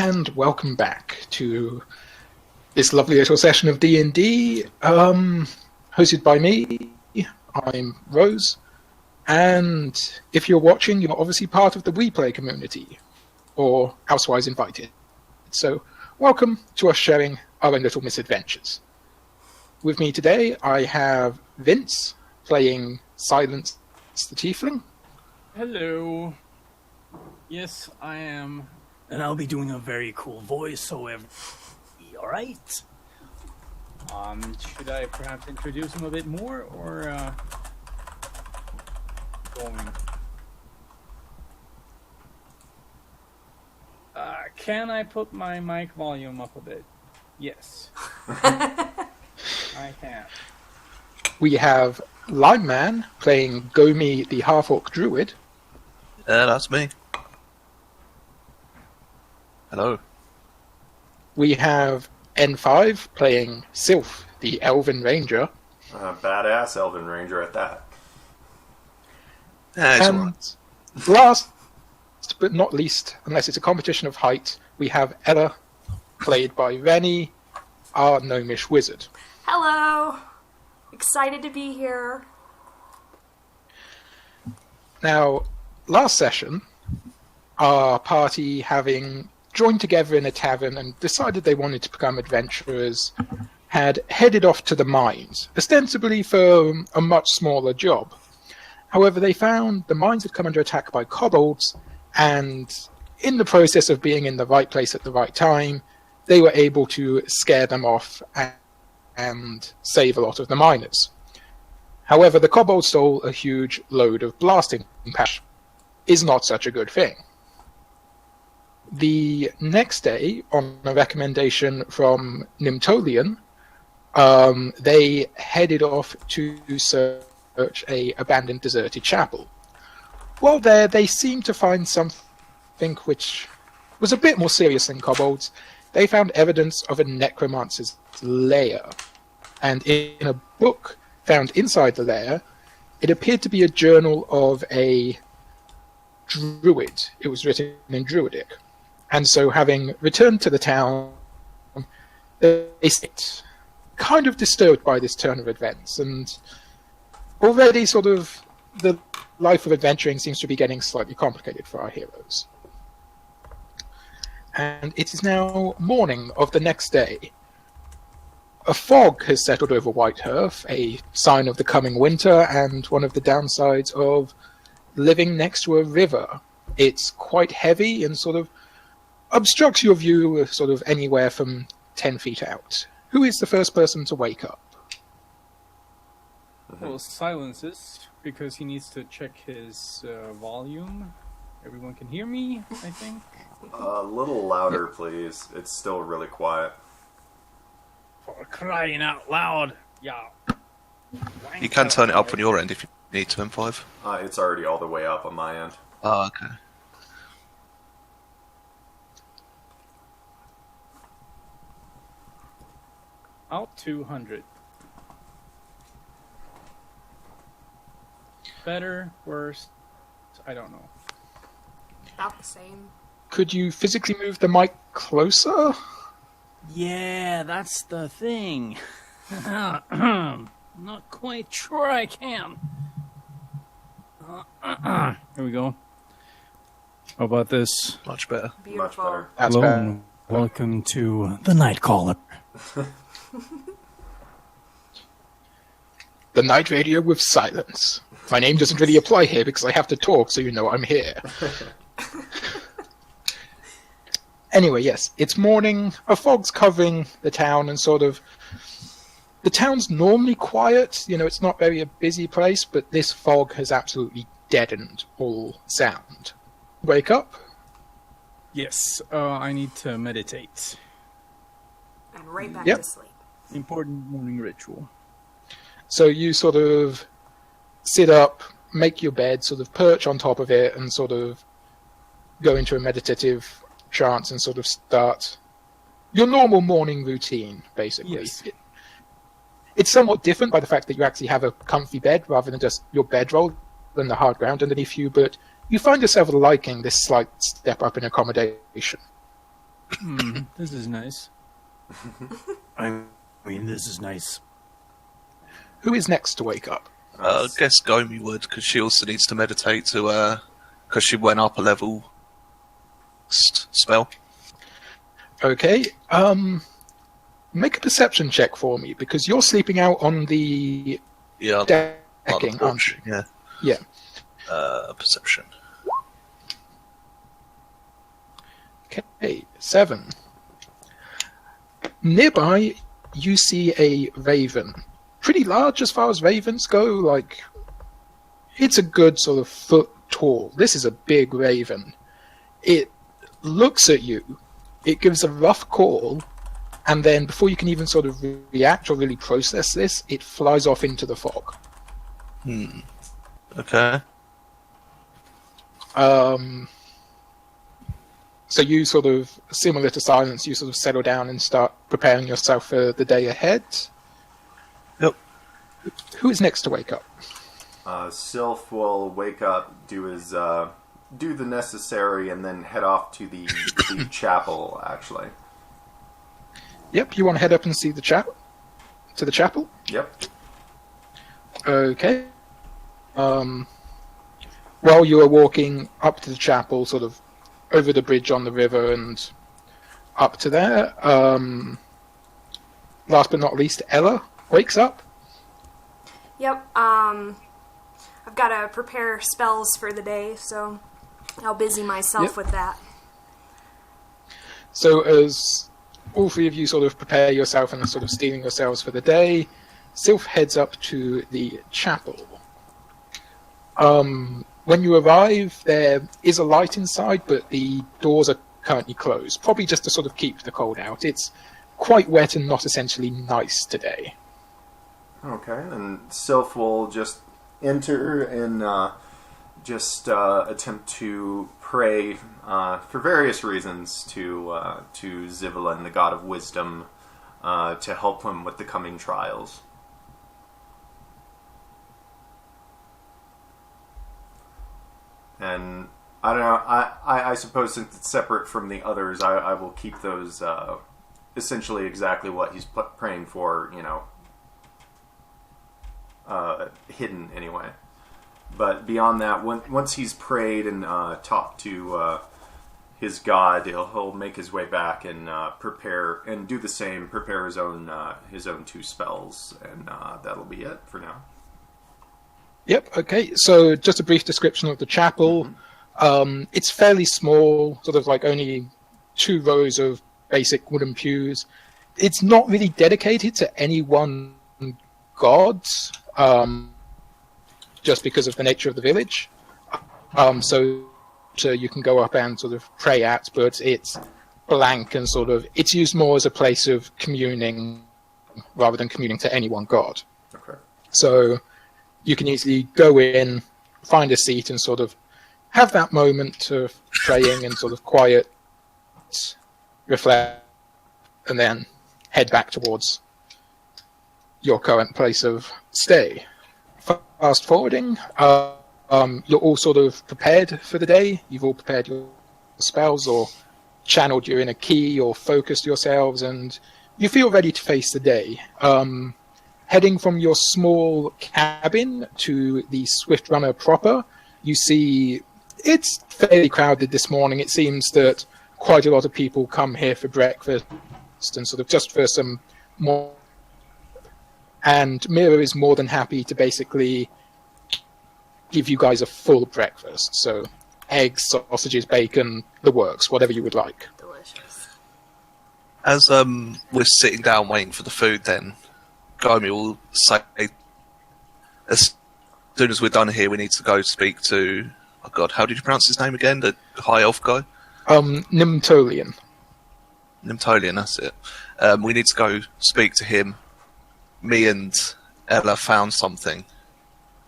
and welcome back to this lovely little session of D&D, hosted by me. I'm Rose, and if you're watching, you're obviously part of the WePlay community, or elsewise invited. So, welcome to us sharing our own little misadventures. With me today, I have Vince, playing Silence the Tiefling. Hello. Yes, I am. And I'll be doing a very cool voiceover. Alright? Should I perhaps introduce him a bit more, or, going? Can I put my mic volume up a bit? Yes. I can. We have Lineman, playing Gomi the Half-Orc Druid. That's me. Hello. We have N5 playing Sylph, the Elven Ranger. Badass Elven Ranger at that. Yeah, it's And alright. last but not least, unless it's a competition of height, we have Ella, played by Wreni, our gnomish wizard. Hello! Excited to be here. Now, last session, our party, having joined together in a tavern and decided they wanted to become adventurers, had headed off to the mines, ostensibly for a much smaller job. However, they found the mines had come under attack by kobolds, and in the process of being in the right place at the right time, they were able to scare them off and save a lot of the miners. However, the kobolds stole a huge load of blasting patch. Is not such a good thing. The next day, on a recommendation from Nimtolian, they headed off to search a abandoned, deserted chapel. While there, they seemed to find something which was a bit more serious than kobolds. They found evidence of a necromancer's lair, and in a book found inside the lair, it appeared to be a journal of a druid. It was written in Druidic. And so, having returned to the town, they stayed kind of disturbed by this turn of events, and already sort of the life of adventuring seems to be getting slightly complicated for our heroes. And it is now morning of the next day. A fog has settled over Whitehearth, a sign of the coming winter and one of the downsides of living next to a river. It's quite heavy and sort of obstructs your view sort of anywhere from 10 feet out. Who is the first person to wake up? Well, silences, because he needs to check his volume. Everyone can hear me, I think. A little louder, please. It's still really quiet. For crying out loud. Yeah. You can turn it up on your end if you need to, M5. It's already all the way up on my end. Oh, okay. Out 200. Better, worse, I don't know. About the same. Could you physically move the mic closer? Yeah, that's the thing. Not quite sure I can. Here we go. How about this? Much better. Beautiful. Much better. That's Hello, bad. and welcome to The Nightcaller. The night radio with silence. My name doesn't really apply here because I have to talk so you know I'm here. Anyway, yes, it's morning, a fog's covering the town, and sort of... The town's normally quiet, you know, it's not very a busy place, but this fog has absolutely deadened all sound. Wake up? Yes, I need to meditate. And right back Yep. to sleep. Important morning ritual. So you sort of sit up, make your bed, sort of perch on top of it, and sort of go into a meditative trance and sort of start your normal morning routine, basically. Yes. It's somewhat different by the fact that you actually have a comfy bed rather than just your bedroll and the hard ground underneath you, but you find yourself liking this slight step up in accommodation. This is nice. I mean, this is nice. Who is next to wake up? I guess Gomi would, because she also needs to meditate because she went up a level spell. Okay. Make a perception check for me, because you're sleeping out on the Yeah, decking, aren't you? Yeah. Yeah. Perception. Okay, 7. Nearby, you see a raven. Pretty large as far as ravens go, like, it's a good sort of foot tall. This is a big raven. It looks at you, it gives a rough call, and then before you can even sort of react or really process this, it flies off into the fog. Okay. So you sort of, similar to silence, you sort of settle down and start preparing yourself for the day ahead. Yep. Who is next to wake up? Sylph will wake up, do the necessary, and then head off to the chapel. Actually. Yep, you want to head up and see the chapel? To the chapel? Yep. Okay. While you are walking up to the chapel, sort of over the bridge on the river and up to there, last but not least, Ella wakes up. Yep, I've got to prepare spells for the day, so I'll busy myself with that. So as all three of you sort of prepare yourself and are sort of steeling yourselves for the day, Sylph heads up to the chapel. When you arrive, there is a light inside, but the doors are currently closed, probably just to sort of keep the cold out. It's quite wet and not essentially nice today. Okay, and Sylph will just enter and attempt to pray for various reasons to Zivelin, the god of wisdom, to help him with the coming trials. And I don't know, I suppose since it's separate from the others, I will keep those essentially exactly what he's praying for, hidden anyway. But beyond that, once he's prayed and talked to his god, he'll make his way back and prepare and do the same, prepare his own 2 spells, and that'll be it for now. Yep, okay, so just a brief description of the chapel. It's fairly small, sort of like only 2 rows of basic wooden pews. It's not really dedicated to any one god, just because of the nature of the village. So you can go up and sort of pray at, but it's blank and sort of, it's used more as a place of communing rather than communing to any one god. Okay. So you can easily go in, find a seat, and sort of have that moment of praying and sort of quiet, reflect, and then head back towards your current place of stay. Fast forwarding, you're all sort of prepared for the day. You've all prepared your spells or channeled your inner key or focused yourselves, and you feel ready to face the day. Heading from your small cabin to the Swift Runner proper, you see it's fairly crowded this morning. It seems that quite a lot of people come here for breakfast and sort of just for some more. And Mira is more than happy to basically give you guys a full breakfast. So eggs, sausages, bacon, the works, whatever you would like. Delicious. As we're sitting down waiting for the food, then Gomi will say, as soon as we're done here, we need to go speak to, oh god, how did you pronounce his name again? The high elf guy? Nimtolian. Nimtolian, that's it. We need to go speak to him. Me and Ella found something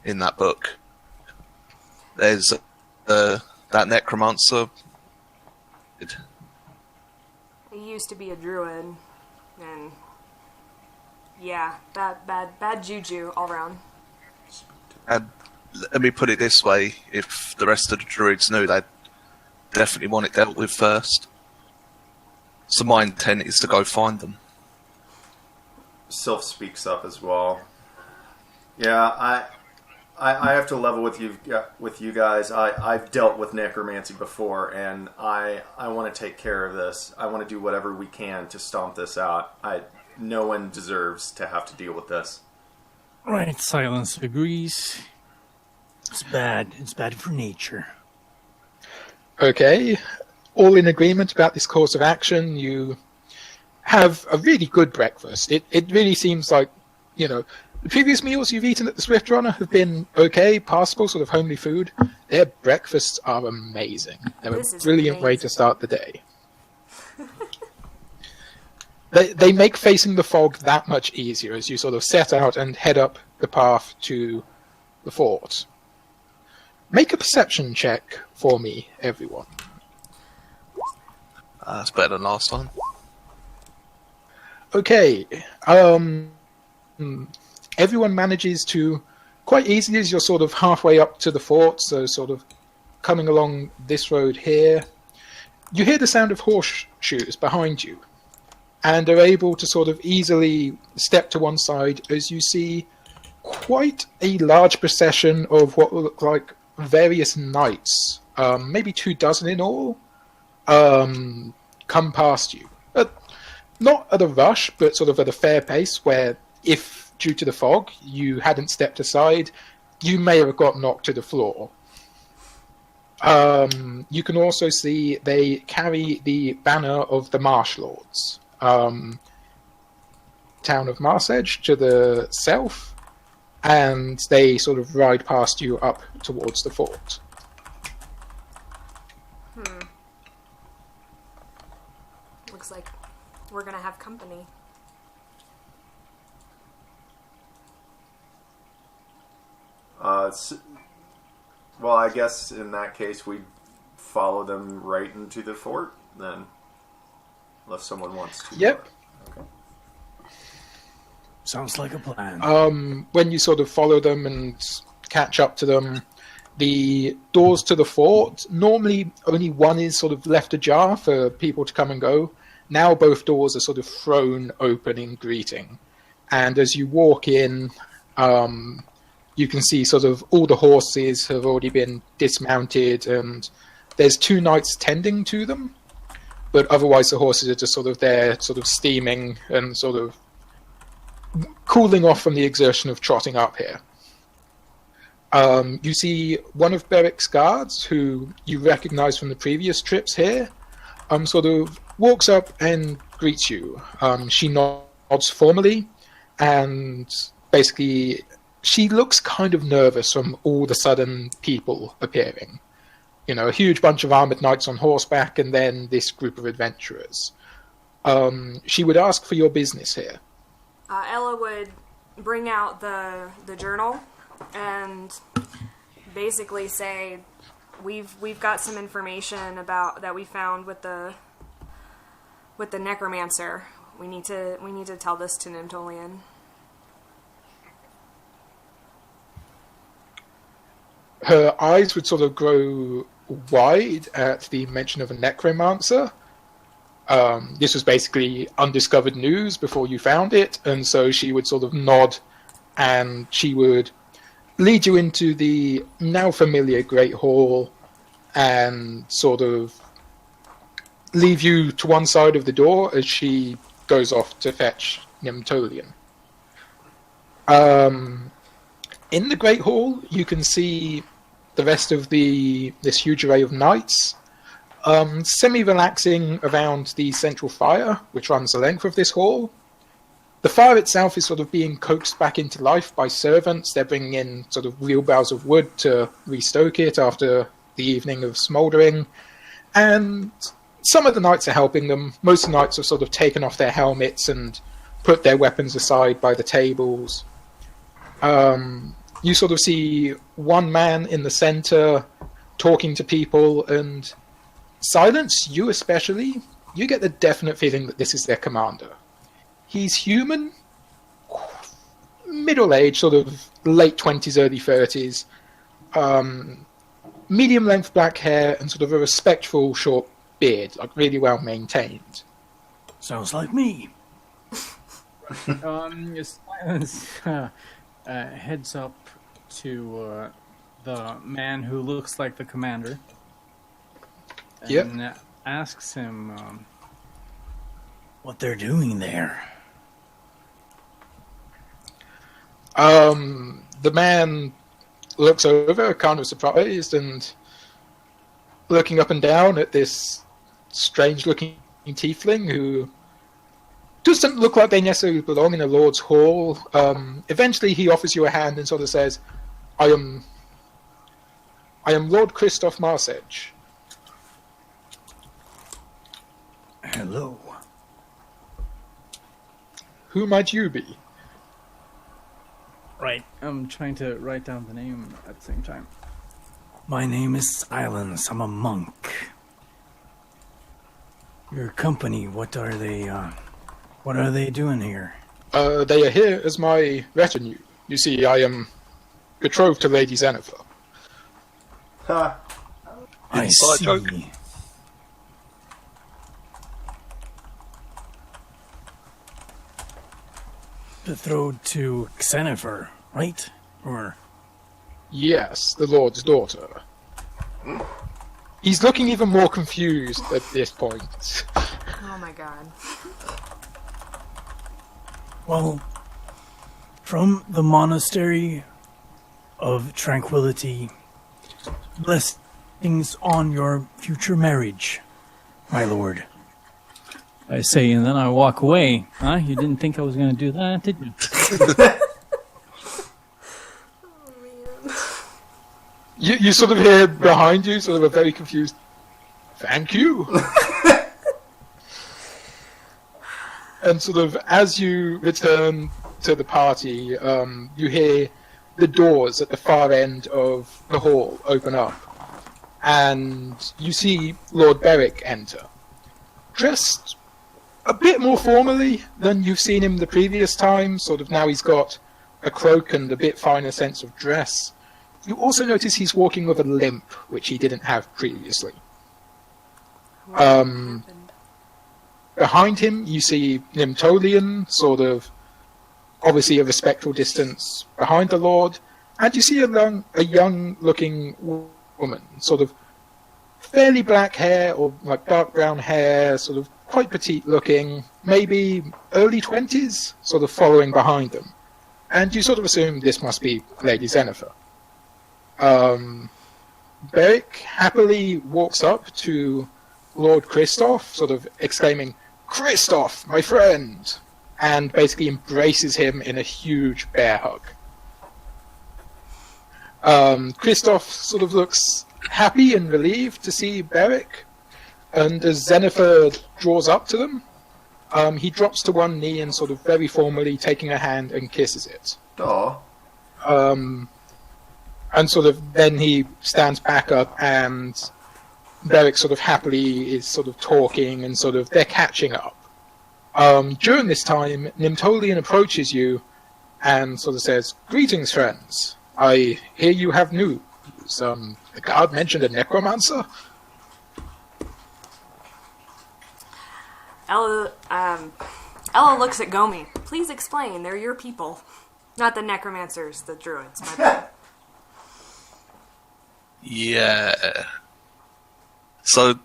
in that book. There's that necromancer. He used to be a druid, and yeah, bad juju all around. And let me put it this way, if the rest of the druids knew, they'd definitely want it dealt with first. So my intent is to go find them. Sylph speaks up as well. Yeah, I have to level with you guys. I've dealt with necromancy before, and I want to take care of this. I want to do whatever we can to stomp this out. No one deserves to have to deal with this. Right, Silence agrees. It's bad. It's bad for nature. Okay, all in agreement about this course of action. You have a really good breakfast. It really seems like, the previous meals you've eaten at the Swift Runner have been okay, passable, sort of homely food. Their breakfasts are amazing. They're a brilliant way to start the day. They make facing the fog that much easier as you sort of set out and head up the path to the fort. Make a perception check for me, everyone. That's better than last time. Okay. Everyone manages to, quite easily as you're sort of halfway up to the fort, so sort of coming along this road here, you hear the sound of horseshoes behind you, and are able to sort of easily step to one side as you see quite a large procession of what will look like various knights, maybe 24 in all, come past you. Not at a rush, but sort of at a fair pace, where if, due to the fog, you hadn't stepped aside, you may have got knocked to the floor. You can also see they carry the banner of the Marsh Lords. Town of Marsedge to the south, and they sort of ride past you up towards the fort. Looks like we're gonna have company. Well, I guess in that case we'd follow them right into the fort then, unless someone wants to. Yep. Okay. Sounds like a plan. When you sort of follow them and catch up to them, the doors to the fort, normally only one is sort of left ajar for people to come and go. Now both doors are sort of thrown open in greeting. And as you walk in, you can see sort of all the horses have already been dismounted, and there's 2 knights tending to them. But otherwise the horses are just sort of there, sort of steaming and sort of cooling off from the exertion of trotting up here. You see one of Beric's guards, who you recognize from the previous trips here, sort of walks up and greets you. She nods formally, and basically she looks kind of nervous from all the sudden people appearing. A huge bunch of armored knights on horseback, and then this group of adventurers. She would ask for your business here. Ella would bring out the journal and basically say, we've got some information about that we found with the necromancer. We need to tell this to Nimtolian. Her eyes would sort of grow wide at the mention of a necromancer. This was basically undiscovered news before you found it, and so she would sort of nod, and she would lead you into the now familiar Great Hall and sort of leave you to one side of the door as she goes off to fetch Nimtolian. In the Great Hall, you can see the rest of this huge array of knights, semi-relaxing around the central fire, which runs the length of this hall. The fire itself is sort of being coaxed back into life by servants. They're bringing in sort of wheelbarrows of wood to restoke it after the evening of smouldering. And some of the knights are helping them. Most of the knights have sort of taken off their helmets and put their weapons aside by the tables. You sort of see one man in the center talking to people, and Silence, you especially, you get the definite feeling that this is their commander. He's human, middle-aged, sort of late 20s, early 30s, medium-length black hair, and sort of a respectful short beard, like really well maintained. Sounds like me. Silence heads up to the man who looks like the commander. Yep. And asks him, What they're doing there. The man looks over, kind of surprised, and looking up and down at this strange-looking tiefling who doesn't look like they necessarily belong in a lord's hall. Eventually, he offers you a hand and sort of says, "I am Lord Christoph Marsedge." Hello. Who might you be? Right. I'm trying to write down the name at the same time. My name is Silence. I'm a monk. Your company, what are they doing here? They are here as my retinue. You see, I am betrothed to Lady Xenifer. Ha! I Inside see. joke. Betrothed to Xenifer, right? Or Yes, the Lord's daughter. He's looking even more confused at this point. Oh my god. well, from the monastery of tranquility, blessings on your future marriage, my lord. I say, and then I walk away. Huh? You didn't think I was going to do that, did you? You sort of hear behind you, sort of a very confused, "Thank you." And sort of as you return to the party, you hear the doors at the far end of the hall open up, and you see Lord Beric enter, dressed a bit more formally than you've seen him the previous time. Sort of now he's got a cloak and a bit finer sense of dress. You also notice he's walking with a limp, which he didn't have previously. What happened? Behind him, you see Nimtolian, sort of, obviously a respectful distance behind the Lord, and you see a young-looking woman, sort of fairly black hair, or like dark brown hair, sort of quite petite-looking, maybe early 20s, sort of following behind them. And you sort of assume this must be Lady Xenifer. Beric happily walks up to Lord Christoph, sort of exclaiming, "Christoph, my friend!" and basically embraces him in a huge bear hug. Christoph sort of looks happy and relieved to see Beric, and as Xenifer draws up to them, he drops to one knee and sort of very formally taking her hand and kisses it. Aw. And sort of then he stands back up, and Beric sort of happily is sort of talking, and sort of they're catching up. During this time, Nimtolian approaches you and sort of says, "Greetings, friends. I hear you have news. The guard mentioned a necromancer?" Ella looks at Gomi. "Please explain. They're your people. Not the necromancers, the druids. My bad." Yeah. So,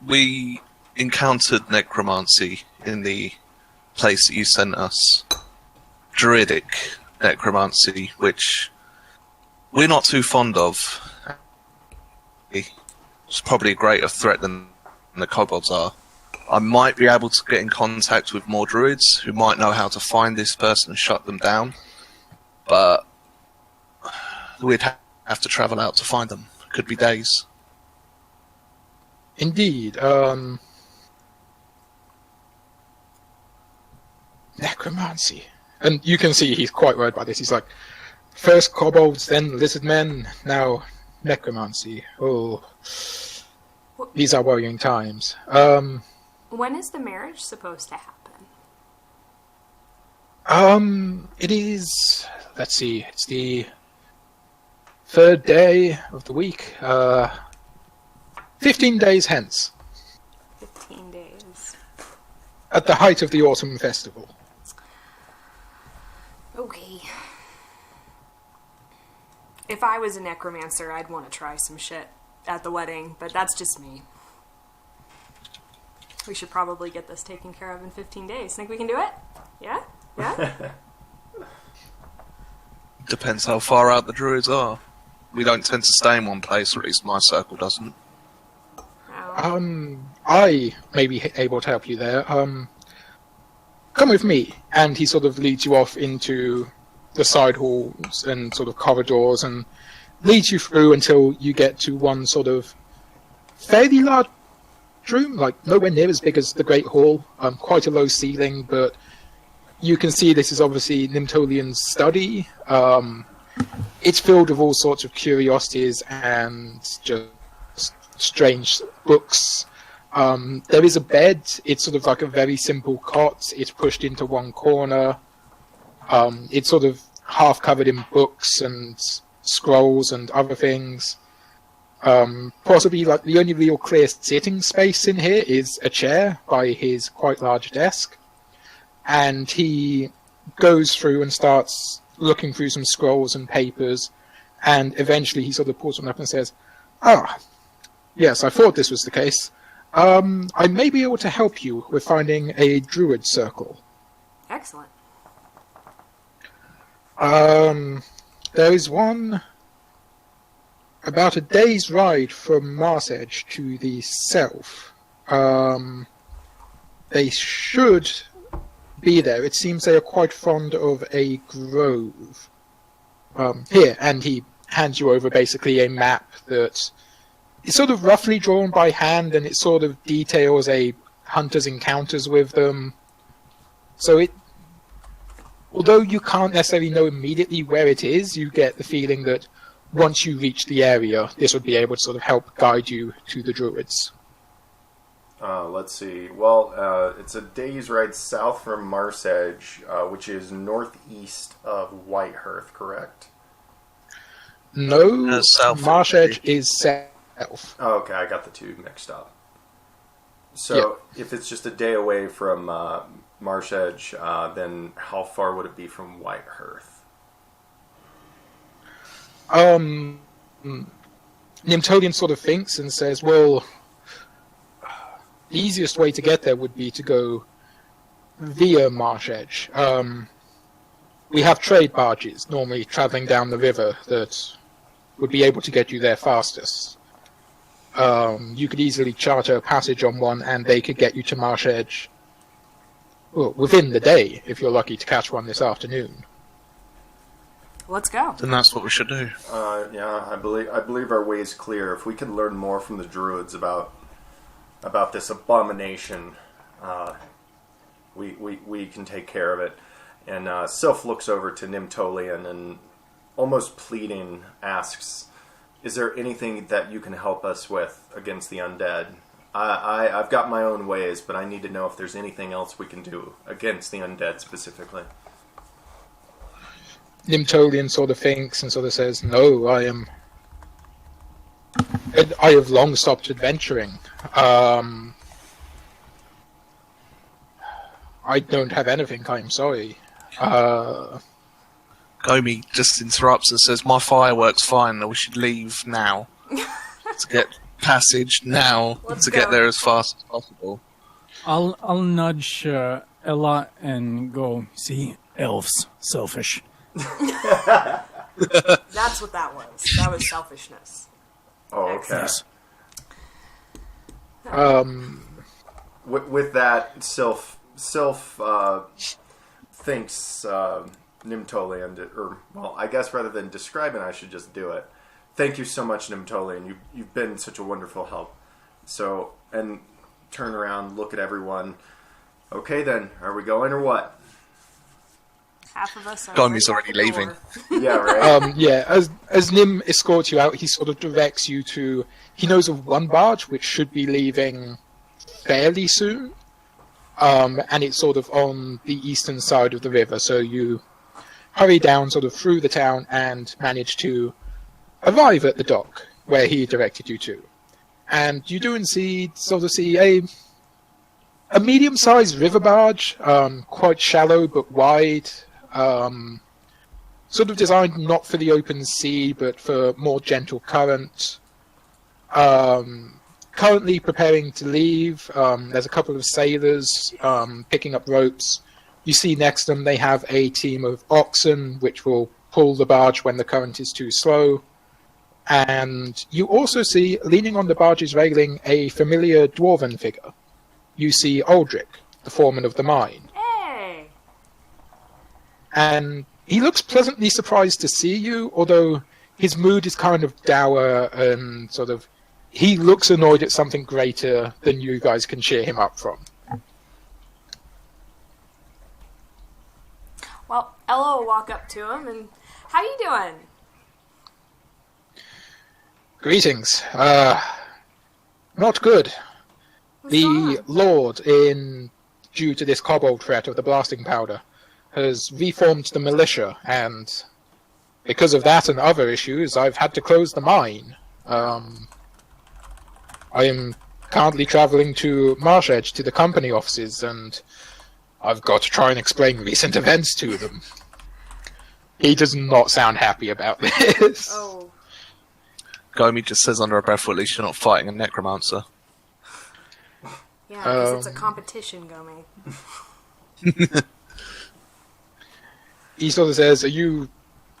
we encountered necromancy in the place that you sent us. Druidic necromancy, which we're not too fond of. It's probably a greater threat than the kobolds are. I might be able to get in contact with more druids who might know how to find this person and shut them down, but we'd have to travel out to find them. Could be days. Indeed. Necromancy. And you can see he's quite worried by this. He's like, first kobolds, then lizard men, now necromancy. Oh, these are worrying times. When is the marriage supposed to happen? It is, let's see, it's the third day of the week. 15 days hence. 15 days. at the height of the autumn festival. Okay. If I was a necromancer, I'd want to try some shit at the wedding, but that's just me. We should probably get this taken care of in 15 days. Think we can do it? Yeah? Yeah? Depends how far out the druids are. We don't tend to stay in one place, or at least my circle doesn't. Oh. I may be able to help you there. Come with me. And he sort of leads you off into the side halls and sort of corridors and leads you through until you get to one sort of fairly large room, like nowhere near as big as the Great Hall, quite a low ceiling, but you can see this is obviously Nimtolian's study. It's filled with all sorts of curiosities and just strange books. There is a bed. It's sort of like a very simple cot. It's pushed into one corner. It's sort of half covered in books and scrolls and other things. Possibly like the only real clear sitting space in here is a chair by his quite large desk. And he goes through and starts looking through some scrolls and papers, and eventually he sort of pulls one up and says, yes, I thought this was the case. I may be able to help you with finding a druid circle. Excellent. There is one about a day's ride from Mars Edge to the south. They should be there. It seems they are quite fond of a grove. Here, and he hands you over basically a map that is sort of roughly drawn by hand, and it sort of details a hunter's encounters with them. So it, although you can't necessarily know immediately where it is, you get the feeling that once you reach the area, this would be able to sort of help guide you to the druids. Let's see. Well, it's a day's ride south from Mars Edge, which is northeast of Whitehearth, correct? No, south Marsh Edge is south. Oh, okay, I got the two mixed up. So, if it's just a day away from Marsh Edge, then how far would it be from Whitehearth? Nimtolian sort of thinks and says, well, the easiest way to get there would be to go via Marsh Edge. We have trade barges normally traveling down the river that would be able to get you there fastest. You could easily charter a passage on one and they could get you to Marsh Edge within the day, if you're lucky to catch one this afternoon. Let's go. Then that's what we should do. Yeah, I believe our way is clear. If we can learn more from the druids about this abomination, we can take care of it. And Sylph looks over to Nimtolian and, almost pleading, asks, is there anything that you can help us with against the undead? I've got my own ways, but I need to know if there's anything else we can do against the undead specifically. Nimtolian sort of thinks and sort of says, no, I have long stopped adventuring. I don't have anything, I'm sorry. Gomi just interrupts and says, my firework's fine, we should leave now. To get passage now, Let's to go. get there as fast as possible. I'll nudge Ella and go, see, elves, selfish. That's what that was. That was selfishness. Oh, okay. Yes. With that, Sylph thinks Nimtolian, or, well, I guess rather than describing, I should just do it. Thank you so much, Nimtolian. You've been such a wonderful help. So, and turn around, look at everyone. Okay then, are we going or what? Half of us are Gomi's right already out the leaving. door. Yeah, right? Yeah, as Nim escorts you out, he sort of directs you to... He knows of one barge which should be leaving fairly soon. And it's sort of on the eastern side of the river, so you hurry down sort of through the town and manage to arrive at the dock where he directed you to. And you do indeed sort of see a medium-sized river barge, quite shallow but wide, sort of designed not for the open sea but for more gentle current. Currently preparing to leave. There's a couple of sailors picking up ropes. You see next to them they have a team of oxen which will pull the barge when the current is too slow. And you also see, leaning on the barge's railing, a familiar dwarven figure. You see Aldrich, the foreman of the mine. Hey! And he looks pleasantly surprised to see you, although his mood is kind of dour and sort of... He looks annoyed at something greater than you guys can cheer him up from. Well, Ella will walk up to him and, how you doing? Greetings. Not good. What's going The on? Lord, due to this kobold threat of the blasting powder, has reformed the militia, and because of that and other issues, I've had to close the mine. I am currently traveling to Marsh Edge to the company offices, and I've got to try and explain recent events to them. He does not sound happy about this. Oh, Gomi just says under her breath, well, at least you're not fighting a necromancer. yeah, because it's a competition, Gomi. He sort of says, "Are you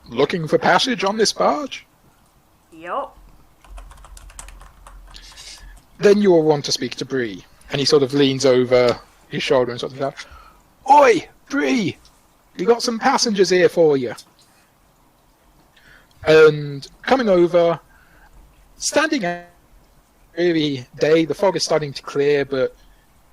looking for passage on this barge? Yup. Then you will want to speak to Bree." And he sort of leans over his shoulder and sort of goes, "Oi, Bree! We got some passengers here for you." And coming over, standing out really day, the fog is starting to clear, but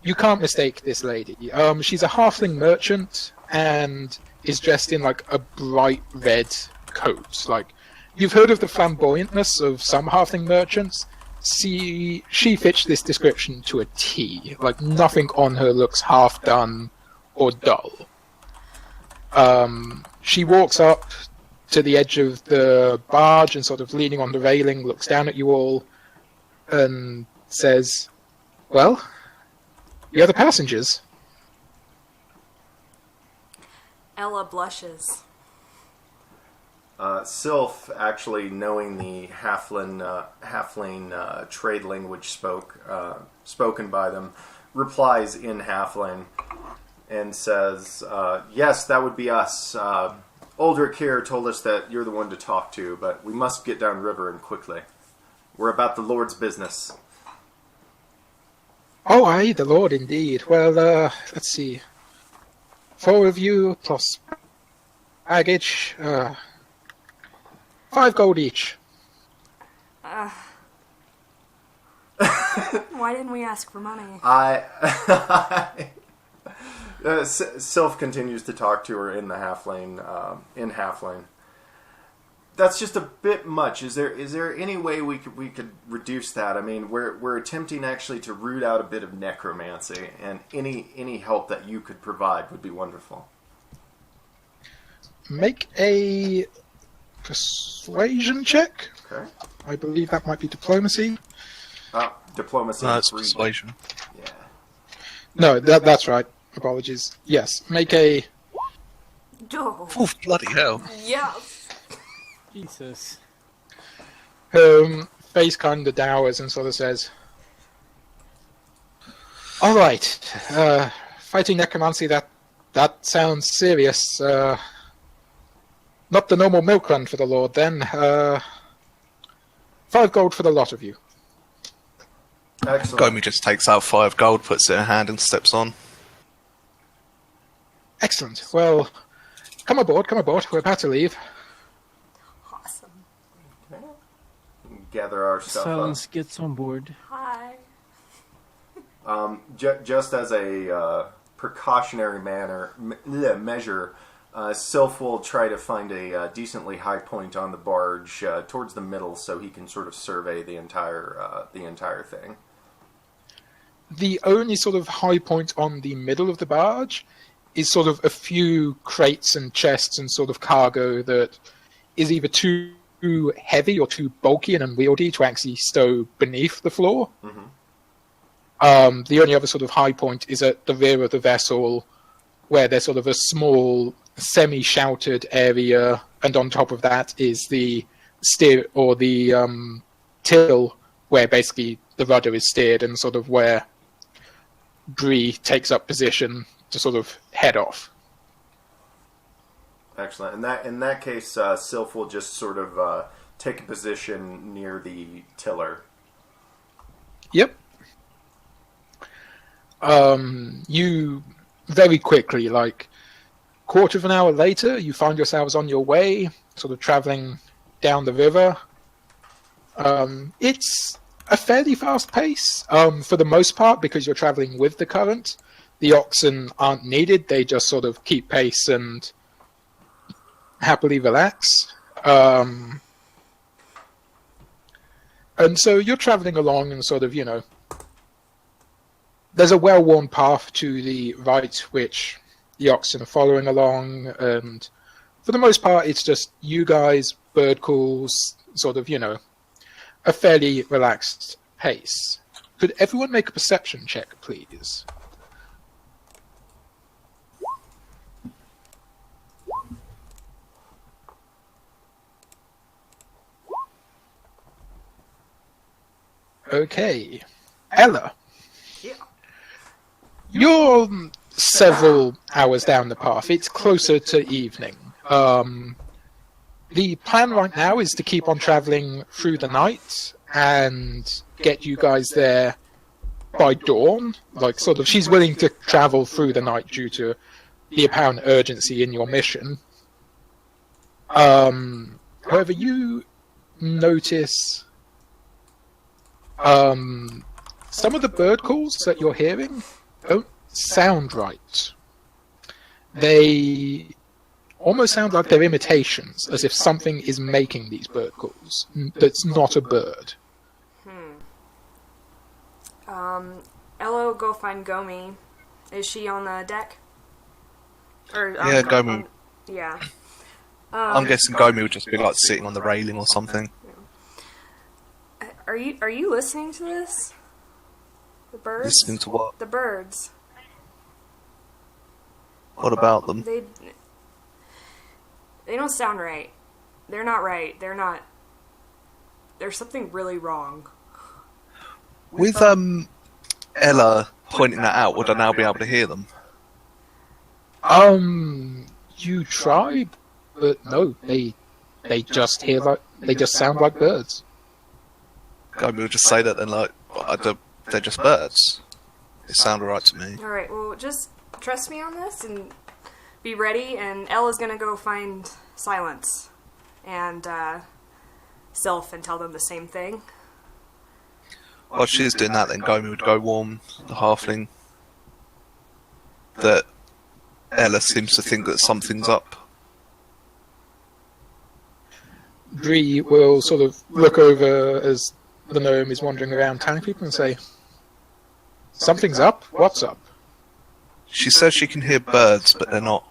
you can't mistake this lady. She's a halfling merchant and is dressed in like a bright red coat. Like, you've heard of the flamboyantness of some halfling merchants. She fits this description to a T. Like, nothing on her looks half done or dull. She walks up to the edge of the barge and sort of leaning on the railing, looks down at you all and says, "Well, the other passengers." Ella blushes. Sylph, actually knowing the halfling trade language spoken by them, replies in halfling and says, "Yes, that would be us. Aldrich here told us that you're the one to talk to, but we must get downriver and quickly. We're about the Lord's business." "Oh, aye, the Lord indeed. Well, let's see. 4 of you plus baggage, 5 gold each." Why didn't we ask for money? Sylph continues to talk to her in the halfling. That's just a bit much. Is there any way we could reduce that? I mean, we're attempting actually to root out a bit of necromancy, and any help that you could provide would be wonderful. Make a persuasion check. Okay. I believe that might be diplomacy. Diplomacy. No, it's free. persuasion. Yeah. No, that's right. Apologies. Yes, make a... Oh, Oh, bloody hell. yes. Jesus. Face kind of dowers and sort of says, "All right, fighting necromancy, that sounds serious. Not the normal milk run for the Lord, then. 5 gold for the lot of you." Excellent. Gomi just takes out 5 gold, puts it in her hand, and steps on. Excellent. Well, come aboard. We're about to leave. Awesome. Gather our stuff Silence gets on board. Hi. up. Just as a precautionary measure, Sylph will try to find a decently high point on the barge towards the middle, so he can sort of survey the entire thing. The only sort of high point on the middle of the barge is sort of a few crates and chests and sort of cargo that is either too heavy or too bulky and unwieldy to actually stow beneath the floor. Mm-hmm. The only other sort of high point is at the rear of the vessel, where there's sort of a small semi-sheltered area, and on top of that is the steer or the till, where basically the rudder is steered, and sort of where Bree takes up position to sort of head off. Excellent. In that case, Sylph will just sort of take a position near the tiller. Yep. You very quickly, like quarter of an hour later, you find yourselves on your way, sort of traveling down the river. It's a fairly fast pace, for the most part, because you're traveling with the current. The oxen aren't needed; they just sort of keep pace and happily relax. And so you're traveling along, and sort of, there's a well-worn path to the right, which the oxen are following along, and for the most part, it's just you guys, bird calls, sort of, a fairly relaxed pace. Could everyone make a perception check, please? Okay. Ella. Yeah. You're several hours down the path. It's closer to evening. The plan right now is to keep on traveling through the night and get you guys there by dawn. Like, sort of, she's willing to travel through the night due to the apparent urgency in your mission. However, you notice some of the bird calls that you're hearing don't sound right. They almost sound like they're imitations, as if something is making these bird calls that's not a bird. Ella will go find Gomi. Is she on the deck? Or, Yeah, Gomi. Yeah. I'm guessing Gomi would just be like sitting on the railing or something. Are you listening to this? The birds? Listening to what? The birds. What about them? They don't sound right. They're not right. They're not. There's something really wrong. With Ella pointing that out, would I now be able to hear them? You try, but no, they just sound like birds. Gomi would just say that then, like, they're just birds. It sounded right to me. Alright, well, just trust me on this and be ready, and Ella's gonna go find Silence and Sylph and tell them the same thing. While she's doing that, then Gomi would go warm the halfling that Ella seems to think that something's up. Bree will sort of look over as the gnome is wandering around telling people and say, "Something's up? What's up?" She says she can hear birds, but they're not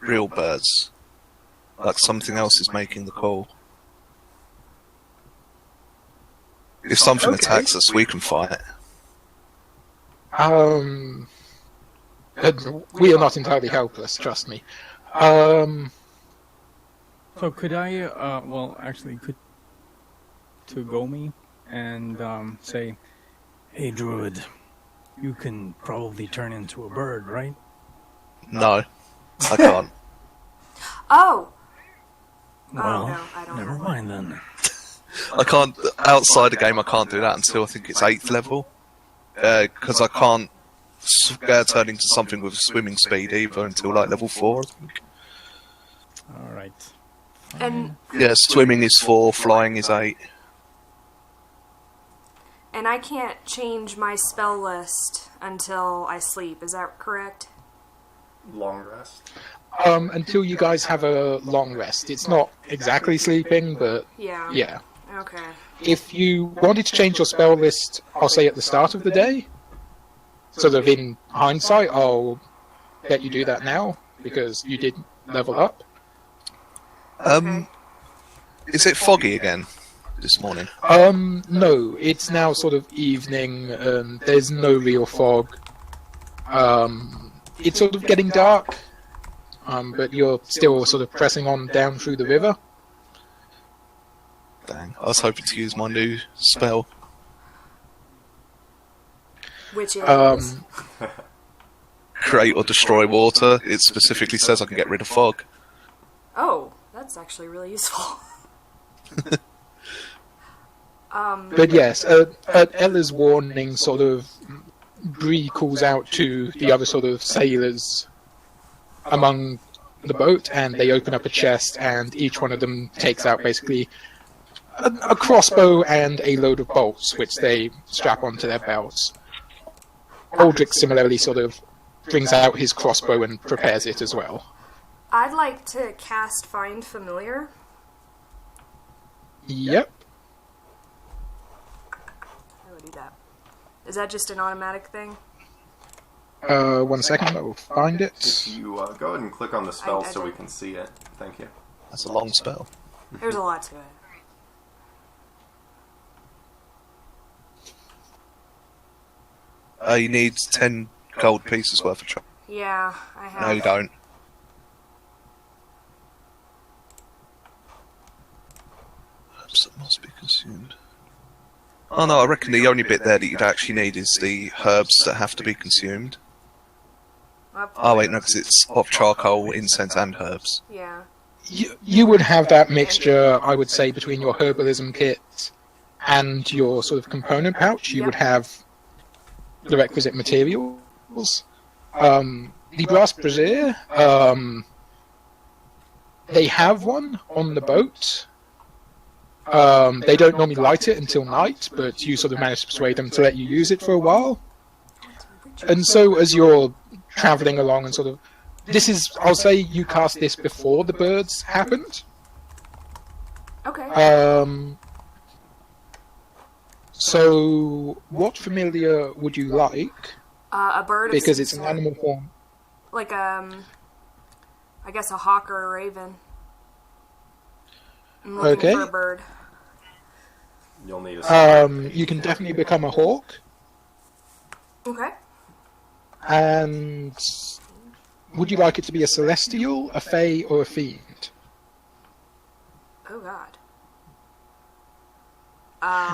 real birds. Like something else is making the call. If something Okay. attacks us, we can fight. And we are not entirely helpless, trust me. So could I, could to Gomi and say, Hey, Druid, you can probably turn into a bird, right? No, I can't. Oh! Well, no, I don't never know. mind then. I can't, outside the game I can't do that until I think it's 8th level. Because I can't turn into something with swimming speed either until like level 4, I think. alright. And Yeah, swimming is 4, flying is 8. and I can't change my spell list until I sleep, is that correct? Long rest. Until you guys have a long rest. It's not exactly sleeping, but Yeah. yeah. Okay. If you wanted to change your spell list, I'll say at the start of the day, sort of in hindsight, I'll let you do that now, because you did level up. Okay. Is it foggy again? this morning? No, it's now sort of evening, and there's no real fog. It's sort of getting dark, but you're still sort of pressing on down through the river. Dang, I was hoping to use my new spell. Which is Create or destroy water. It specifically says I can get rid of fog. oh, that's actually really useful. But yes, at Ella's warning, sort of, Bree calls out to the other sort of sailors among the boat, and they open up a chest, and each one of them takes out basically a crossbow and a load of bolts, which they strap onto their belts. Aldrich similarly sort of brings out his crossbow and prepares it as well. I'd like to cast Find Familiar. Yep. I would do that. Is that just an automatic thing? 1 second, I will find If it. you go ahead and click on the spell I so we did. can see it. Thank you. That's a long spell. There's a lot to it. You need 10 gold pieces worth of chocolate. Yeah, I have. No, you don't. Herbs that must be consumed. Oh no, I reckon the only bit there that you'd actually need is the herbs that have to be consumed. Oh wait, no, because it's of charcoal, incense, and herbs. Yeah. You would have that mixture, I would say, between your herbalism kit and your sort of component pouch. You Yep. would have the requisite materials. The brass brazier, they have one on the boat. They don't normally light it until night, but you sort of manage to persuade them to let you use it for a while. And so as you're travelling along and sort of... This is, I'll say you cast this before the birds happened. Okay. So what familiar would you like? A bird. Of Because some it's an sort. animal form. Like I guess a hawk or a raven. I'm looking Okay. for a bird. You'll need a You can definitely become a hawk. Okay. And would you like it to be a celestial, a fae, or a fiend? Oh God.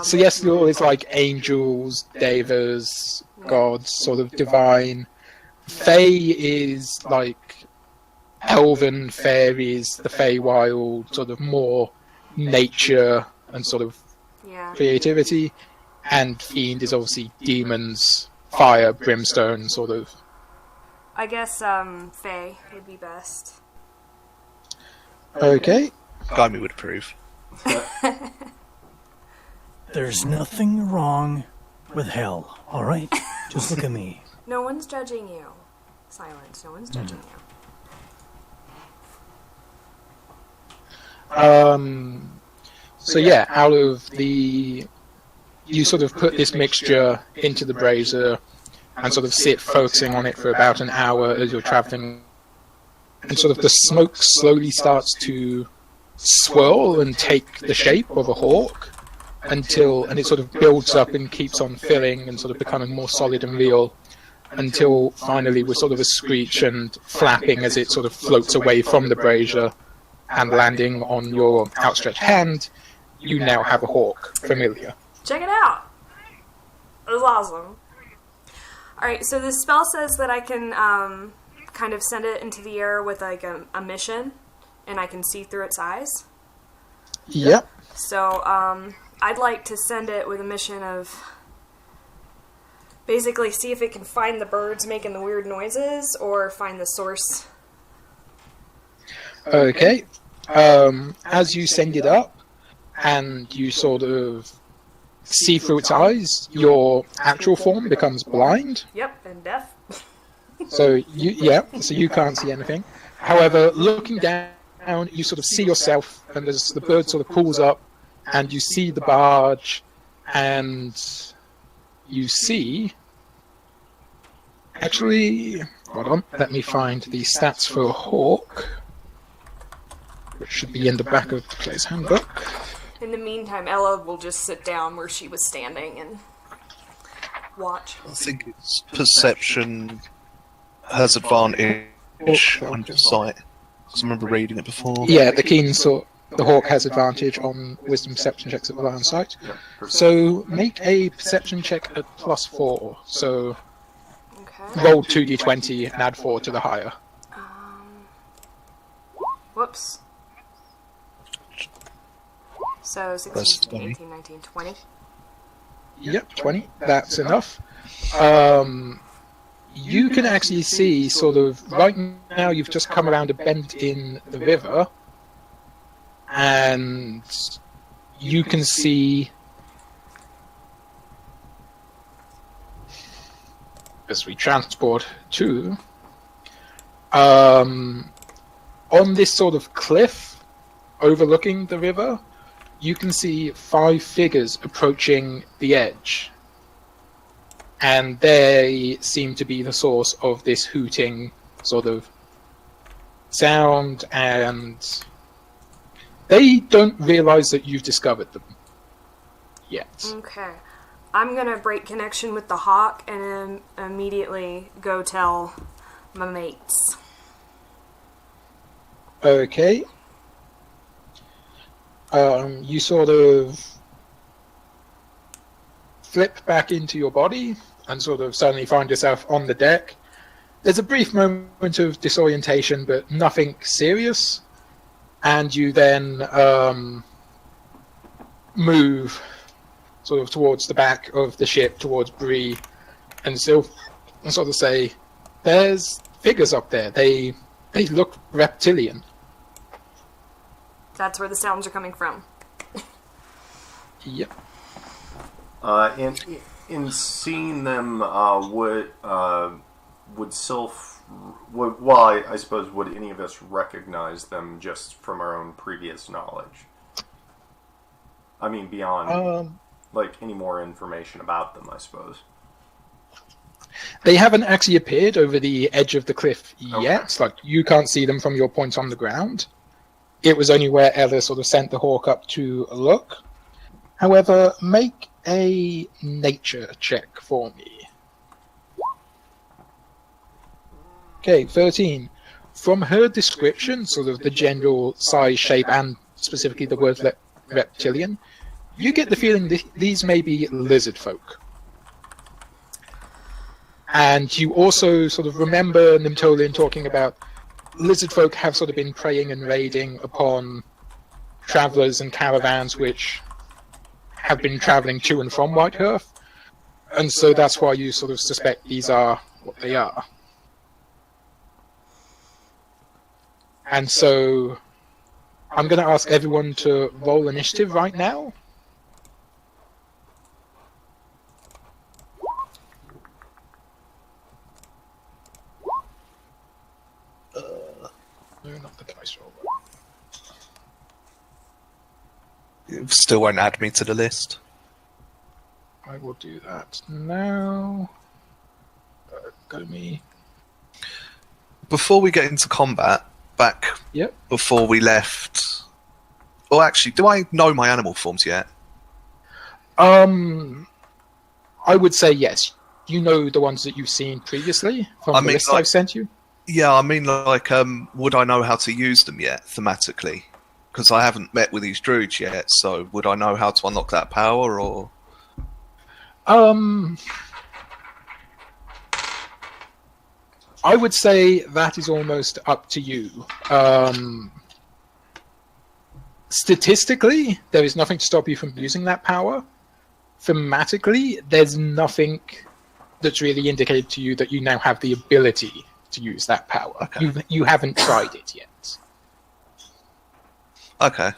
Celestial is like angels, devas, gods, sort of divine. Fae is like elven fairies, the Feywild, sort of more nature and sort of Yeah. creativity. And fiend is obviously demons, fire, brimstone, sort of. I guess Faye would be best. Okay. Gaimi would approve. There's nothing wrong with hell, all right? Just look at me. No one's judging you. Silence. No one's judging you. So yeah, out of the... You sort of put this mixture into the brazier and sort of sit focusing on it for about an hour as you're travelling. And sort of the smoke slowly starts to swirl and take the shape of a hawk and it sort of builds up and keeps on filling and sort of becoming more solid and real until finally with sort of a screech and flapping as it sort of floats away from the brazier and landing on your outstretched hand, you now have a hawk familiar. Check it out. It was awesome. Alright, so this spell says that I can kind of send it into the air with like a mission, and I can see through its eyes. Yep. So I'd like to send it with a mission of basically see if it can find the birds making the weird noises or find the source. Okay. As you send it up and you sort of see through its eyes, your actual form becomes blind. Yep, and deaf. So you can't see anything. However, looking down, you sort of see yourself, and as the bird sort of pulls up, and you see the barge, and you see... Actually, hold on, let me find the stats for a hawk, which should be in the back of the player's handbook. In the meantime, Ella will just sit down where she was standing and watch. I think it's perception has advantage on sight. Because I remember reading it before. Yeah, the hawk has advantage on wisdom perception checks at line of sight. So make a perception check at +4. So Okay. roll 2d20 and add 4 to the higher. Whoops. So 16, 17, 18, 19, 20. Yep, 20. That's enough. You can actually see sort of right now you've just come around a bend in the river, and you can see, as we transport to, on this sort of cliff overlooking the river, you can see 5 figures approaching the edge. And they seem to be the source of this hooting sort of sound, and they don't realize that you've discovered them yet. Okay. I'm gonna break connection with the hawk and immediately go tell my mates. Okay. You sort of flip back into your body and sort of suddenly find yourself on the deck. There's a brief moment of disorientation, but nothing serious. And you then move sort of towards the back of the ship, towards Bree, and sort of say, "There's figures up there. They look reptilian." That's where the sounds are coming from. Yep. In seeing them, would Sylph, I suppose, would any of us recognize them just from our own previous knowledge? I mean, beyond, any more information about them, I suppose. They haven't actually appeared over the edge of the cliff yet. Okay. Like, you can't see them from your point on the ground. It was only where Ella sort of sent the hawk up to look. However, make a nature check for me. Okay, 13. From her description, sort of the general size, shape, and specifically the word reptilian, you get the feeling that these may be lizard folk. And you also sort of remember Nimtolian talking about lizard folk have sort of been preying and raiding upon travelers and caravans which have been traveling to and from Whitehearth. And so that's why you sort of suspect these are what they are. And so I'm going to ask everyone to roll initiative right now. No, not the dice roll. It still won't add me to the list. I will do that now. Go to me. Before we get into combat, back Yep. before we left... Well, actually, do I know my animal forms yet? I would say yes. You know the ones that you've seen previously from the list I've sent you? Yeah, I mean, would I know how to use them yet, thematically? Because I haven't met with these druids yet, so would I know how to unlock that power, or...? I would say that is almost up to you. Statistically, there is nothing to stop you from using that power. Thematically, there's nothing that's really indicated to you that you now have the ability to use that power. Okay. You haven't tried it yet. Okay.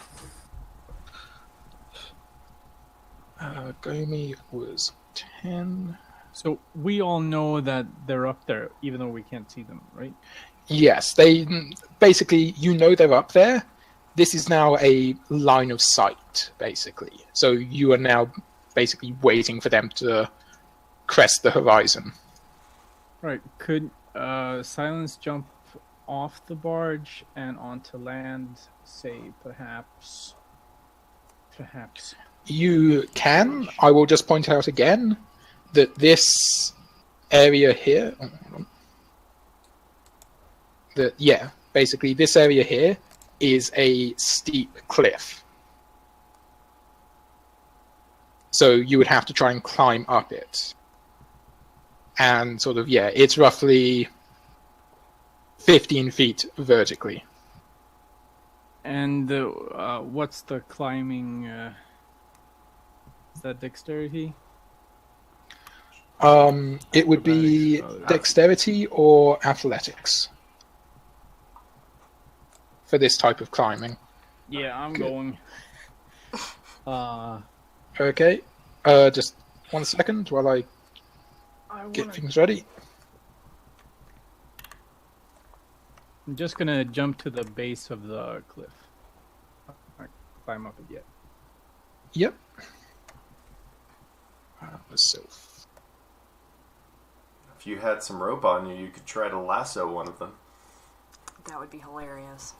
Gomi was 10. So we all know that they're up there, even though we can't see them, right? Yes, they basically, you know they're up there. This is now a line of sight, basically. So you are now basically waiting for them to crest the horizon. Right. Could Silence jump off the barge and onto land, say perhaps Perhaps. You can. I will just point out again that this area here. Basically, this area here is a steep cliff. So you would have to try and climb up it. And it's roughly 15 feet vertically. And what's the climbing? Is that dexterity? It would be dexterity or athletics for this type of climbing. Yeah, I'm going. Okay. Just 1 second while I get things ready. I'm just gonna jump to the base of the cliff. I climb up it yet. Yep. If you had some rope on you, you could try to lasso one of them. That would be hilarious.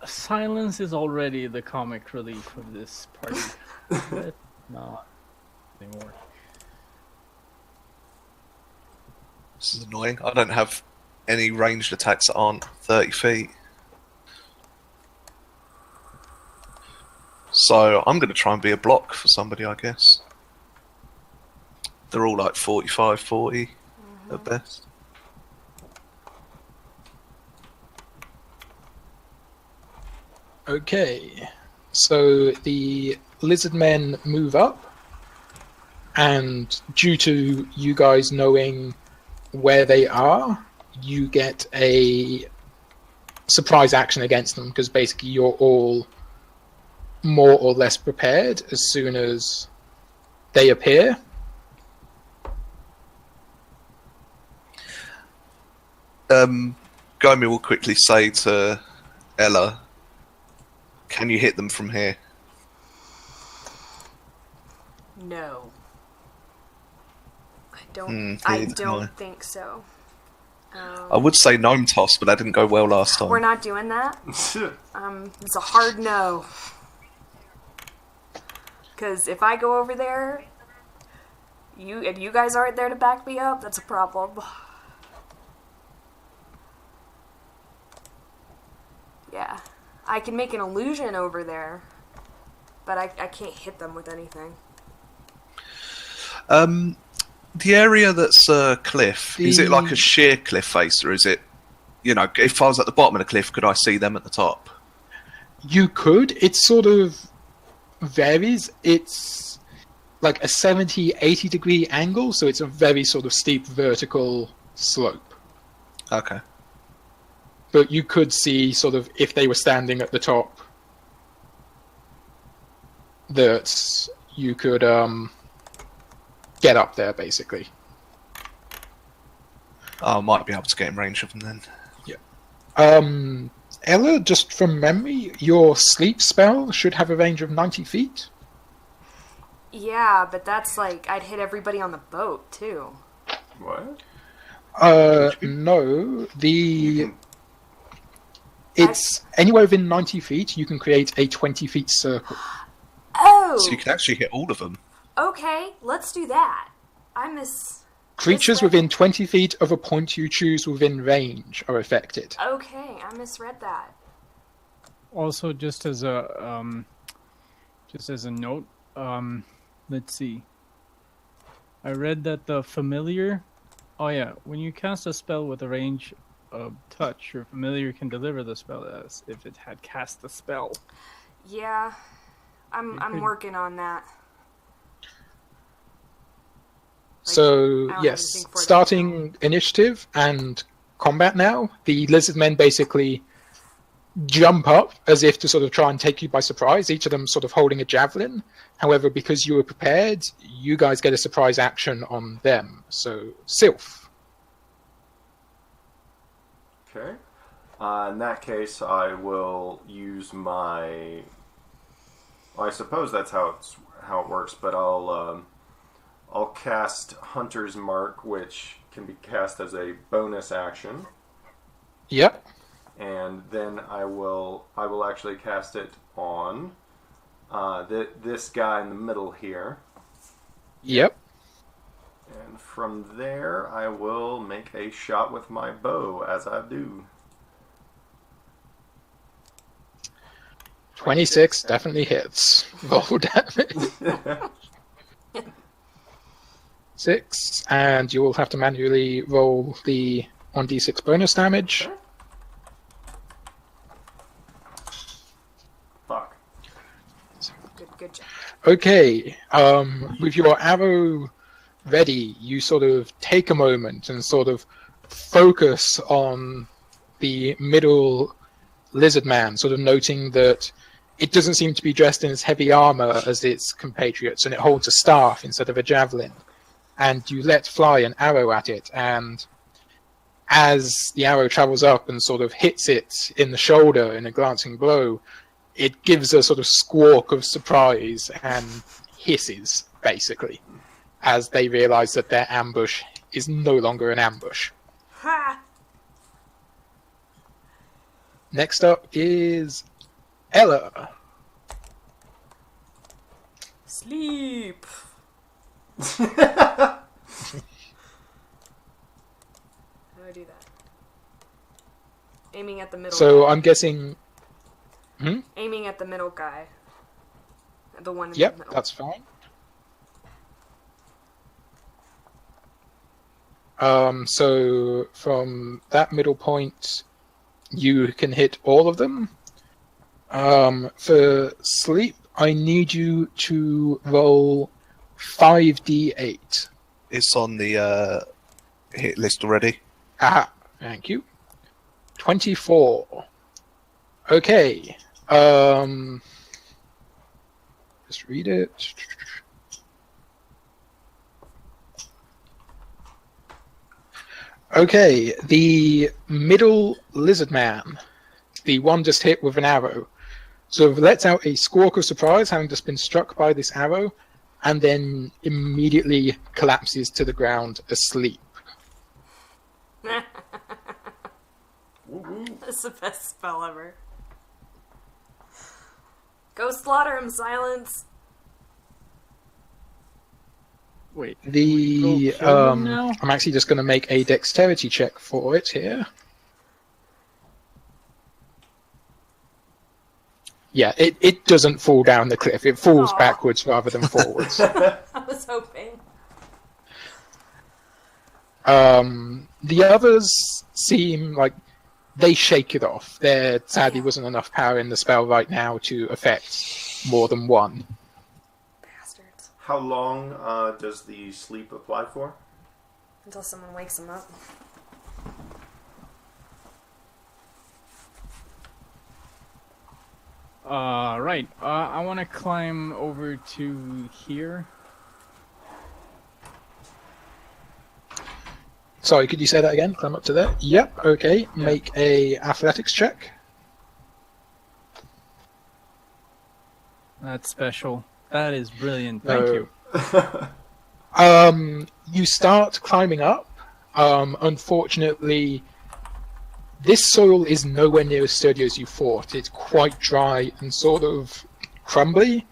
Silence is already the comic relief of this party. Not anymore. This is annoying. I don't have any ranged attacks that aren't 30 feet. So I'm going to try and be a block for somebody, I guess. They're all like 45, 40 at best. Okay. So the lizard men move up, and due to you guys knowing where they are, you get a surprise action against them, because basically you're all more or less prepared as soon as they appear. Gomi will quickly say to Ella, "Can you hit them from here?" No. I neither can don't think so. I would say gnome toss, but that didn't go well last time. We're not doing that. It's a hard no. Because if I go over there, you guys aren't there to back me up, that's a problem. Yeah. I can make an illusion over there, but I can't hit them with anything. The area that's a cliff, is it like a sheer cliff face, or is it, if I was at the bottom of the cliff, could I see them at the top? You could. It sort of varies. It's like a 70-80 degree angle, so it's a very sort of steep vertical slope. Okay. But you could see sort of, if they were standing at the top, that you could get up there, basically. I might be able to get in range of them then. Yeah. Ella, just from memory, your sleep spell should have a range of 90 feet. Yeah, but that's like, I'd hit everybody on the boat, too. What? No. It's anywhere within 90 feet, you can create a 20 feet circle. Oh! So you can actually hit all of them. Okay, let's do that. Creatures within 20 feet of a point you choose within range are affected. Okay, I misread that. Also, just as a note, let's see. I read that the familiar. Oh yeah, when you cast a spell with a range of touch, your familiar can deliver the spell as if it had cast the spell. Yeah, I'm working on that. So, yes, starting initiative and combat now, the lizard men basically jump up as if to sort of try and take you by surprise, each of them sort of holding a javelin. However, because you were prepared, you guys get a surprise action on them. So, Sylph. Okay. In that case, I will use my... Well, I suppose that's how it works, but I'll cast Hunter's Mark, which can be cast as a bonus action. Yep. and then I will actually cast it on this guy in the middle here. Yep. And from there, I will make a shot with my bow, as I do. 26 definitely hits. Roll damage. 6, and you will have to manually roll the 1d6 bonus damage. Fuck. Good job. Okay, with your arrow ready, you sort of take a moment and sort of focus on the middle lizard man, sort of noting that it doesn't seem to be dressed in as heavy armor as its compatriots, and it holds a staff instead of a javelin. And you let fly an arrow at it, and as the arrow travels up and sort of hits it in the shoulder in a glancing blow, it gives a sort of squawk of surprise and hisses, basically, as they realize that their ambush is no longer an ambush. Ha! Next up is Ella. Sleep. How do I do that? Aiming at the middle. So guy. I'm guessing... Aiming at the middle guy. The one in the Yep, middle. that's fine. So from that middle point, you can hit all of them. For sleep, I need you to roll 5d8. It's on the hit list already. Aha, thank you. 24. Okay. Just read it. Okay, the middle lizard man, the one just hit with an arrow, sort of lets out a squawk of surprise, having just been struck by this arrow, and then immediately collapses to the ground asleep. That's the best spell ever. Go slaughter him, Silence. Wait. The Go kill him now? I'm actually just going to make a dexterity check for it here. Yeah, it doesn't fall down the cliff. It falls Aw. backwards rather than forwards. I was hoping. The others seem like they shake it off. There sadly wasn't enough power in the spell right now to affect more than one. Bastards. How long does the sleep apply for? Until someone wakes him up. Right. I want to climb over to here. Sorry, could you say that again? Climb up to there? Yep, okay. Yeah. Make a athletics check. That's special. That is brilliant. Thank No. you. You start climbing up. Unfortunately, this soil is nowhere near as sturdy as you thought. It's quite dry and sort of crumbly.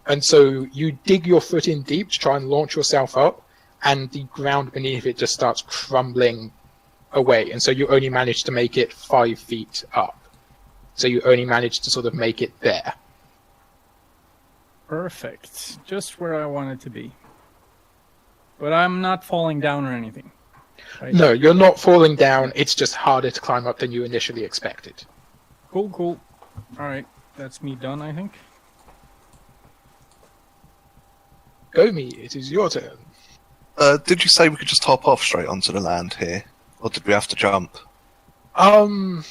And so you dig your foot in deep to try and launch yourself up, and the ground beneath it just starts crumbling away. And so you only manage to make it 5 feet up. So you only manage to sort of make it there. Perfect. Just where I wanted to be. But I'm not falling down or anything. Right? No, you're not falling down. It's just harder to climb up than you initially expected. Cool, cool. Alright. That's me done, I think. Gomi, it is your turn. Did you say we could just hop off straight onto the land here? Or did we have to jump? I'll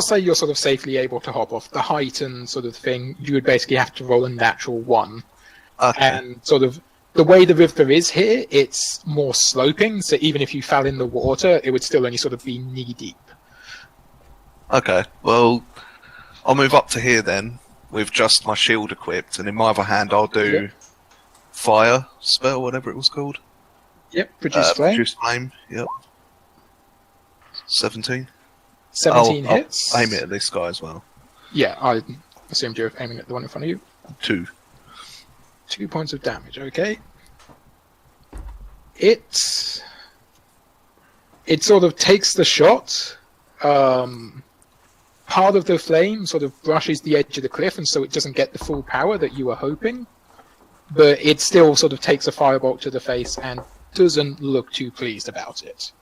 say you're sort of safely able to hop off. The height and sort of thing, you would basically have to roll a natural 1. Okay. And sort of the way the river is here, it's more sloping, so even if you fell in the water, it would still only sort of be knee-deep. Okay, well, I'll move up to here then, with just my shield equipped, and in my other hand I'll do fire spell, whatever it was called. Yep, produce flame. Produce flame, yep. 17. 17 I'll hits. aim it at this guy as well. Yeah, I assumed you're aiming at the one in front of you. 2. 2 points of damage, okay. It sort of takes the shot. Part of the flame sort of brushes the edge of the cliff, and so it doesn't get the full power that you were hoping. But it still sort of takes a firebolt to the face and doesn't look too pleased about it.